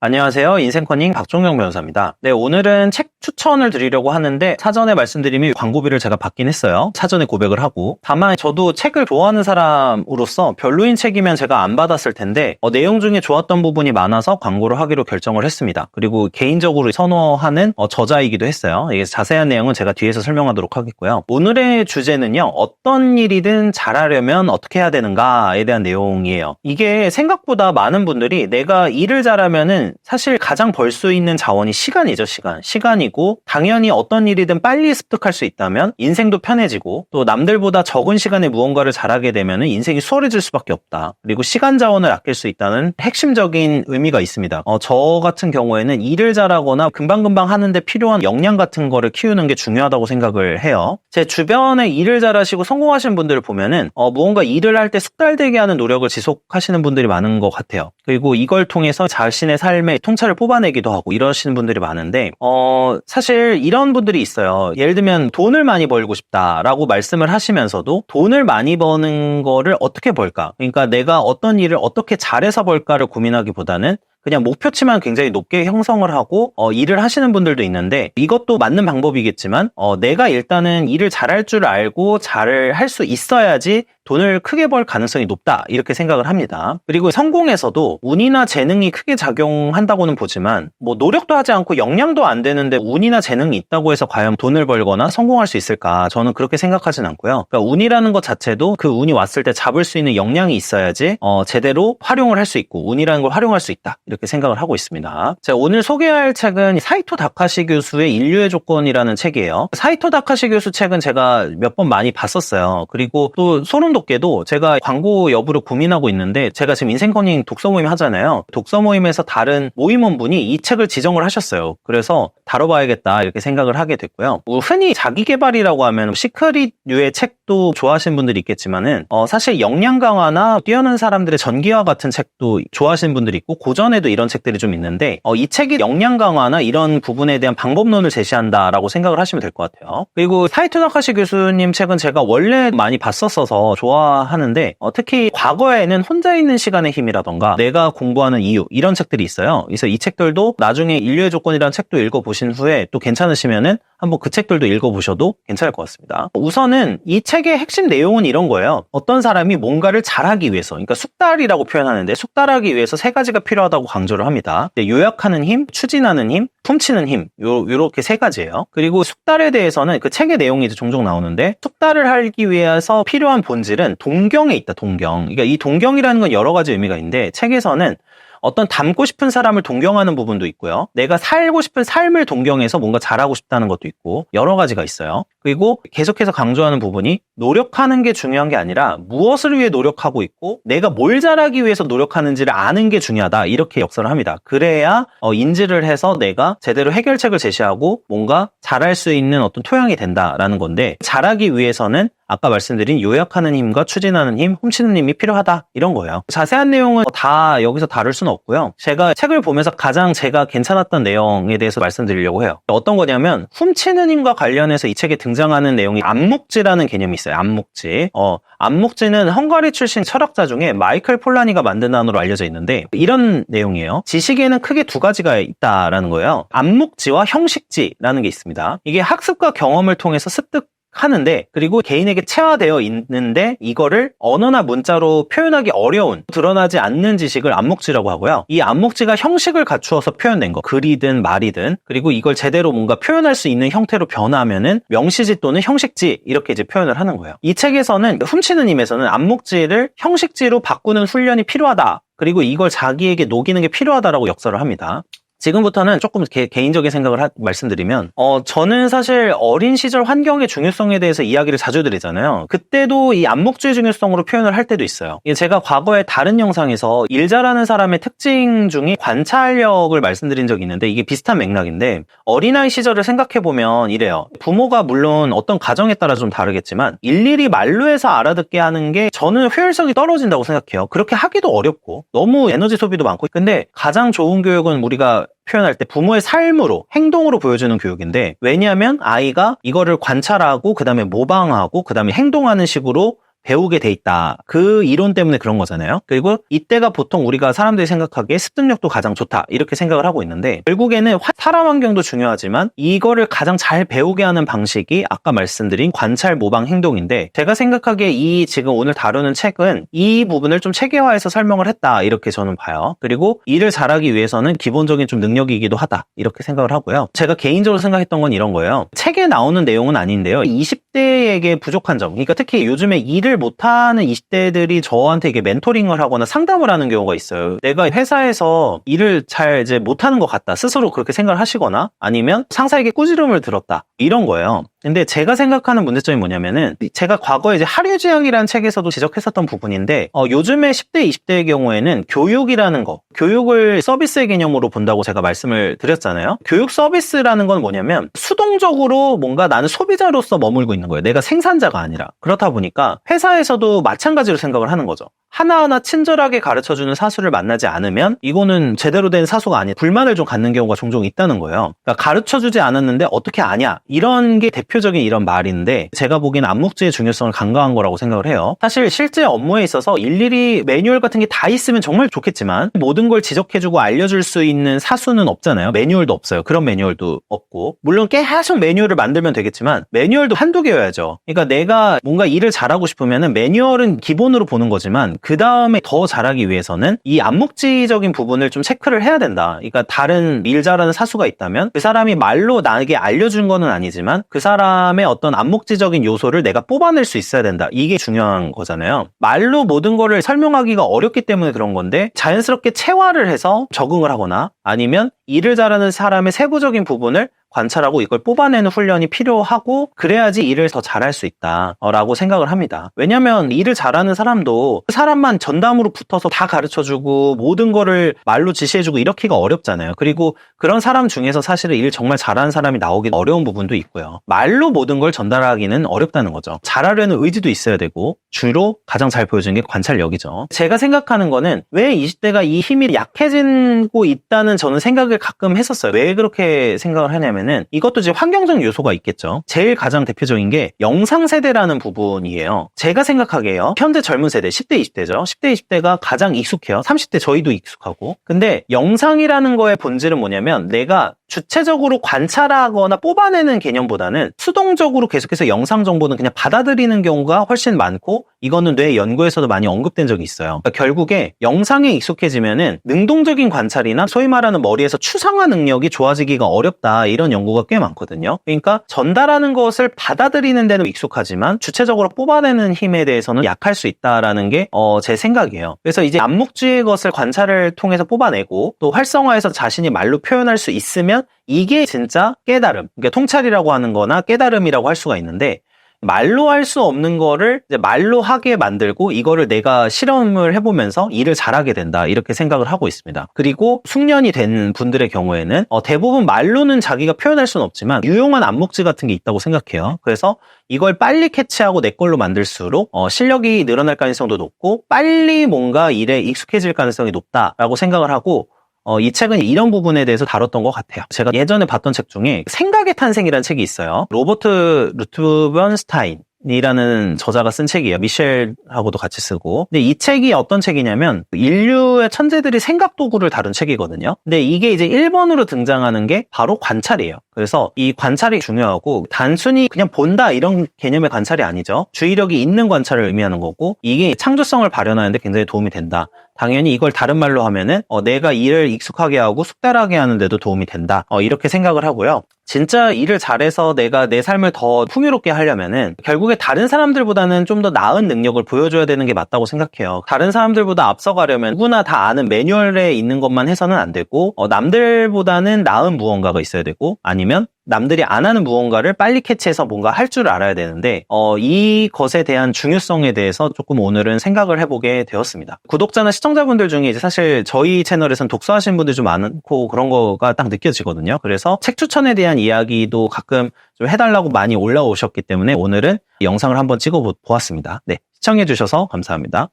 안녕하세요. 인생커닝 박종영 변호사입니다. 네, 오늘은 책 추천을 드리려고 하는데 사전에 말씀드리면 광고비를 제가 받긴 했어요. 사전에 고백을 하고. 다만 저도 책을 좋아하는 사람으로서 별로인 책이면 제가 안 받았을 텐데 내용 중에 좋았던 부분이 많아서 광고를 하기로 결정을 했습니다. 그리고 개인적으로 선호하는 저자이기도 했어요. 이게 자세한 내용은 제가 뒤에서 설명하도록 하겠고요. 오늘의 주제는요. 어떤 일이든 잘하려면 어떻게 해야 되는가에 대한 내용이에요. 이게 생각보다 많은 분들이 내가 일을 잘하면은 사실 가장 벌 수 있는 자원이 시간이죠. 시간이고 당연히 어떤 일이든 빨리 습득할 수 있다면 인생도 편해지고 또 남들보다 적은 시간에 무언가를 잘하게 되면 인생이 수월해질 수밖에 없다. 그리고 시간 자원을 아낄 수 있다는 핵심적인 의미가 있습니다. 저 같은 경우에는 일을 잘하거나 금방금방 하는데 필요한 역량 같은 거를 키우는 게 중요하다고 생각을 해요. 제 주변에 일을 잘하시고 성공하시는 분들을 보면은 무언가 일을 할 때 숙달되게 하는 노력을 지속하시는 분들이 많은 것 같아요. 그리고 이걸 통해서 자신의 삶의 통찰을 뽑아내기도 하고 이러시는 분들이 많은데 사실 이런 분들이 있어요. 예를 들면 돈을 많이 벌고 싶다라고 말씀을 하시면서도 돈을 많이 버는 거를 어떻게 벌까? 그러니까 내가 어떤 일을 어떻게 잘해서 벌까를 고민하기보다는 그냥 목표치만 굉장히 높게 형성을 하고 일을 하시는 분들도 있는데 이것도 맞는 방법이겠지만 내가 일단은 일을 잘할 줄 알고 잘 할 수 있어야지 돈을 크게 벌 가능성이 높다 이렇게 생각을 합니다. 그리고 성공에서도 운이나 재능이 크게 작용한다고는 보지만 노력도 하지 않고 역량도 안 되는데 운이나 재능이 있다고 해서 과연 돈을 벌거나 성공할 수 있을까? 저는 그렇게 생각하진 않고요. 그러니까 운이라는 것 자체도 그 운이 왔을 때 잡을 수 있는 역량이 있어야지 제대로 활용을 할 수 있고 운이라는 걸 활용할 수 있다 이렇게 생각을 하고 있습니다. 제가 오늘 소개할 책은 사이토 다카시 교수의 인류의 조건이라는 책이에요. 사이토 다카시 교수 책은 제가 몇 번 많이 봤었어요. 그리고 또 소름 돋게도 제가 광고 여부를 고민하고 있는데 제가 지금 인생커닝 독서 모임 하잖아요. 독서 모임에서 다른 모임원분이 이 책을 지정을 하셨어요. 그래서 다뤄봐야겠다 이렇게 생각을 하게 됐고요. 흔히 자기계발이라고 하면 시크릿류의 책도 좋아하시는 분들이 있겠지만은 사실 역량 강화나 뛰어난 사람들의 전기와 같은 책도 좋아하시는 분들이 있고 고전에도 이런 책들이 좀 있는데 이 책이 역량 강화나 이런 부분에 대한 방법론을 제시한다라고 생각을 하시면 될 것 같아요. 그리고 사이토 다카시 교수님 책은 제가 원래 많이 봤었어서 좋아하는데 특히 과거에는 혼자 있는 시간의 힘이라던가 내가 공부하는 이유 이런 책들이 있어요. 그래서 이 책들도 나중에 인류의 조건이라는 책도 읽어보신 후에 또 괜찮으시면은 한번 그 책들도 읽어보셔도 괜찮을 것 같습니다. 우선은 이 책의 핵심 내용은 이런 거예요. 어떤 사람이 뭔가를 잘하기 위해서, 그러니까 숙달이라고 표현하는데 숙달하기 위해서 세 가지가 필요하다고 강조를 합니다. 요약하는 힘, 추진하는 힘, 훔치는 힘, 요렇게 세 가지예요. 그리고 숙달에 대해서는 그 책의 내용이 종종 나오는데 숙달을 하기 위해서 필요한 본질은 동경에 있다, 동경. 그러니까 이 동경이라는 건 여러 가지 의미가 있는데 책에서는 어떤 닮고 싶은 사람을 동경하는 부분도 있고요. 내가 살고 싶은 삶을 동경해서 뭔가 잘하고 싶다는 것도 있고 여러 가지가 있어요. 그리고 계속해서 강조하는 부분이 노력하는 게 중요한 게 아니라 무엇을 위해 노력하고 있고 내가 뭘 잘하기 위해서 노력하는지를 아는 게 중요하다 이렇게 역설을 합니다. 그래야 인지를 해서 내가 제대로 해결책을 제시하고 뭔가 잘할 수 있는 어떤 토양이 된다라는 건데 잘하기 위해서는 아까 말씀드린 요약하는 힘과 추진하는 힘, 훔치는 힘이 필요하다 이런 거예요. 자세한 내용은 다 여기서 다룰 수는 없고요. 제가 책을 보면서 가장 제가 괜찮았던 내용에 대해서 말씀드리려고 해요. 어떤 거냐면 훔치는 힘과 관련해서 이 책에 등장하는 내용이 안목지라는 개념이 있어요. 안목지. 안목지는 헝가리 출신 철학자 중에 마이클 폴라니가 만든 단어로 알려져 있는데 이런 내용이에요. 지식에는 크게 두 가지가 있다라는 거예요. 안목지와 형식지라는 게 있습니다. 이게 학습과 경험을 통해서 하는데 그리고 개인에게 체화되어 있는데 이거를 언어나 문자로 표현하기 어려운 드러나지 않는 지식을 안목지라고 하고요. 이 안목지가 형식을 갖추어서 표현된 거 글이든 말이든 그리고 이걸 제대로 뭔가 표현할 수 있는 형태로 변화하면은 명시지 또는 형식지 이렇게 이제 표현을 하는 거예요. 이 책에서는 훔치는 힘에서는 안목지를 형식지로 바꾸는 훈련이 필요하다. 그리고 이걸 자기에게 녹이는 게 필요하다라고 역설을 합니다. 지금부터는 조금 개인적인 생각을 말씀드리면 저는 사실 어린 시절 환경의 중요성에 대해서 이야기를 자주 드리잖아요. 그때도 이 안목주의 중요성으로 표현을 할 때도 있어요. 제가 과거에 다른 영상에서 일 잘하는 사람의 특징 중에 관찰력을 말씀드린 적이 있는데 이게 비슷한 맥락인데 어린아이 시절을 생각해보면 이래요. 부모가 물론 어떤 가정에 따라 좀 다르겠지만 일일이 말로 해서 알아듣게 하는 게 저는 효율성이 떨어진다고 생각해요. 그렇게 하기도 어렵고 너무 에너지 소비도 많고 근데 가장 좋은 교육은 우리가 표현할 때 부모의 삶으로 행동으로 보여주는 교육인데 왜냐하면 아이가 이거를 관찰하고 그 다음에 모방하고 그 다음에 행동하는 식으로 배우게 돼 있다. 그 이론 때문에 그런 거잖아요. 그리고 이때가 보통 우리가 사람들이 생각하기에 습득력도 가장 좋다 이렇게 생각을 하고 있는데, 결국에는 사람 환경도 중요하지만 이거를 가장 잘 배우게 하는 방식이 아까 말씀드린 관찰, 모방, 행동인데, 제가 생각하기에 이 지금 오늘 다루는 책은 이 부분을 좀 체계화해서 설명을 했다 이렇게 저는 봐요. 그리고 일을 잘하기 위해서는 기본적인 좀 능력이기도 하다 이렇게 생각을 하고요. 제가 개인적으로 생각했던 건 이런 거예요. 책에 나오는 내용은 아닌데요, 20대에게 부족한 점, 그러니까 특히 요즘에 일을 못하는 20대들이 저한테 이게 멘토링을 하거나 상담을 하는 경우가 있어요. 내가 회사에서 일을 잘 이제 못하는 것 같다, 스스로 그렇게 생각을 하시거나 아니면 상사에게 꾸지람을 들었다 이런 거예요. 근데 제가 생각하는 문제점이 뭐냐면은, 제가 과거에 이제 하류지향이라는 책에서도 지적했었던 부분인데, 요즘에 10대, 20대의 경우에는 교육이라는 거, 교육을 서비스의 개념으로 본다고 제가 말씀을 드렸잖아요. 교육 서비스라는 건 뭐냐면 수동적으로 뭔가 나는 소비자로서 머물고 있는 거예요. 내가 생산자가 아니라. 그렇다 보니까 회사에서도 마찬가지로 생각을 하는 거죠. 하나하나 친절하게 가르쳐주는 사수를 만나지 않으면 이거는 제대로 된 사수가 아니야, 불만을 좀 갖는 경우가 종종 있다는 거예요. 그러니까 가르쳐주지 않았는데 어떻게 아냐, 이런 게 대표적인 이런 말인데, 제가 보기엔 암묵지의 중요성을 간과한 거라고 생각을 해요. 사실 실제 업무에 있어서 일일이 매뉴얼 같은 게 다 있으면 정말 좋겠지만 모든 걸 지적해주고 알려줄 수 있는 사수는 없잖아요. 매뉴얼도 없어요. 그런 매뉴얼도 없고, 물론 계속 매뉴얼을 만들면 되겠지만 매뉴얼도 한두 개여야죠. 그러니까 내가 뭔가 일을 잘하고 싶으면 매뉴얼은 기본으로 보는 거지만 그 다음에 더 잘하기 위해서는 이 암묵지적인 부분을 좀 체크를 해야 된다. 그러니까 다른 일 잘하는 사수가 있다면 그 사람이 말로 나에게 알려준 거는 아니지만 그 사람의 어떤 암묵지적인 요소를 내가 뽑아낼 수 있어야 된다. 이게 중요한 거잖아요. 말로 모든 거를 설명하기가 어렵기 때문에 그런 건데, 자연스럽게 체화를 해서 적응을 하거나 아니면 일을 잘하는 사람의 세부적인 부분을 관찰하고 이걸 뽑아내는 훈련이 필요하고, 그래야지 일을 더 잘할 수 있다라고 생각을 합니다. 왜냐면 일을 잘하는 사람도 그 사람만 전담으로 붙어서 다 가르쳐주고 모든 거를 말로 지시해주고 이렇게가 어렵잖아요. 그리고 그런 사람 중에서 사실은 일 정말 잘하는 사람이 나오기 어려운 부분도 있고요. 말로 모든 걸 전달하기는 어렵다는 거죠. 잘하려는 의지도 있어야 되고, 주로 가장 잘 보여주는 게 관찰력이죠. 제가 생각하는 거는 왜 20대가 이 힘이 약해지고 있다는 저는 생각을 가끔 했었어요. 왜 그렇게 생각을 하냐면, 이것도 이제 환경적 요소가 있겠죠. 제일 가장 대표적인 게 영상 세대라는 부분이에요. 제가 생각하기에요, 현재 젊은 세대 10대 20대죠. 10대 20대가 가장 익숙해요. 30대 저희도 익숙하고. 근데 영상이라는 거의 본질은 뭐냐면, 내가 주체적으로 관찰하거나 뽑아내는 개념보다는 수동적으로 계속해서 영상 정보는 그냥 받아들이는 경우가 훨씬 많고, 이거는 뇌 연구에서도 많이 언급된 적이 있어요. 그러니까 결국에 영상에 익숙해지면은 능동적인 관찰이나 소위 말하는 머리에서 추상화 능력이 좋아지기가 어렵다, 이런 연구가 꽤 많거든요. 그러니까 전달하는 것을 받아들이는 데는 익숙하지만 주체적으로 뽑아내는 힘에 대해서는 약할 수 있다라는 게 제 생각이에요. 그래서 이제 암묵지의 것을 관찰을 통해서 뽑아내고 또 활성화해서 자신이 말로 표현할 수 있으면 이게 진짜 깨달음, 그러니까 통찰이라고 하는 거나 깨달음이라고 할 수가 있는데, 말로 할 수 없는 거를 이제 말로 하게 만들고 이거를 내가 실험을 해보면서 일을 잘하게 된다, 이렇게 생각을 하고 있습니다. 그리고 숙련이 된 분들의 경우에는 대부분 말로는 자기가 표현할 수는 없지만 유용한 암묵지 같은 게 있다고 생각해요. 그래서 이걸 빨리 캐치하고 내 걸로 만들수록 실력이 늘어날 가능성도 높고 빨리 뭔가 일에 익숙해질 가능성이 높다라고 생각을 하고, 이 책은 이런 부분에 대해서 다뤘던 것 같아요. 제가 예전에 봤던 책 중에 생각의 탄생이라는 책이 있어요. 로버트 루트번스타인 이라는 저자가 쓴 책이에요. 미셸하고도 같이 쓰고. 근데 이 책이 어떤 책이냐면 인류의 천재들이 생각 도구를 다룬 책이거든요. 근데 이게 이제 1번으로 등장하는 게 바로 관찰이에요. 그래서 이 관찰이 중요하고, 단순히 그냥 본다 이런 개념의 관찰이 아니죠. 주의력이 있는 관찰을 의미하는 거고, 이게 창조성을 발현하는 데 굉장히 도움이 된다. 당연히 이걸 다른 말로 하면은 내가 일을 익숙하게 하고 숙달하게 하는 데도 도움이 된다. 이렇게 생각을 하고요. 진짜 일을 잘해서 내가 내 삶을 더 풍요롭게 하려면은 결국에 다른 사람들보다는 좀 더 나은 능력을 보여줘야 되는 게 맞다고 생각해요. 다른 사람들보다 앞서가려면 누구나 다 아는 매뉴얼에 있는 것만 해서는 안 되고, 남들보다는 나은 무언가가 있어야 되고, 아니면 남들이 안 하는 무언가를 빨리 캐치해서 뭔가 할 줄 알아야 되는데, 이 것에 대한 중요성에 대해서 조금 오늘은 생각을 해보게 되었습니다. 구독자나 시청자분들 중에 이제 사실 저희 채널에서는 독서하시는 분들이 좀 많고 그런 거가 딱 느껴지거든요. 그래서 책 추천에 대한 이야기도 가끔 좀 해달라고 많이 올라오셨기 때문에 오늘은 영상을 한번 찍어 보았습니다. 네, 시청해주셔서 감사합니다.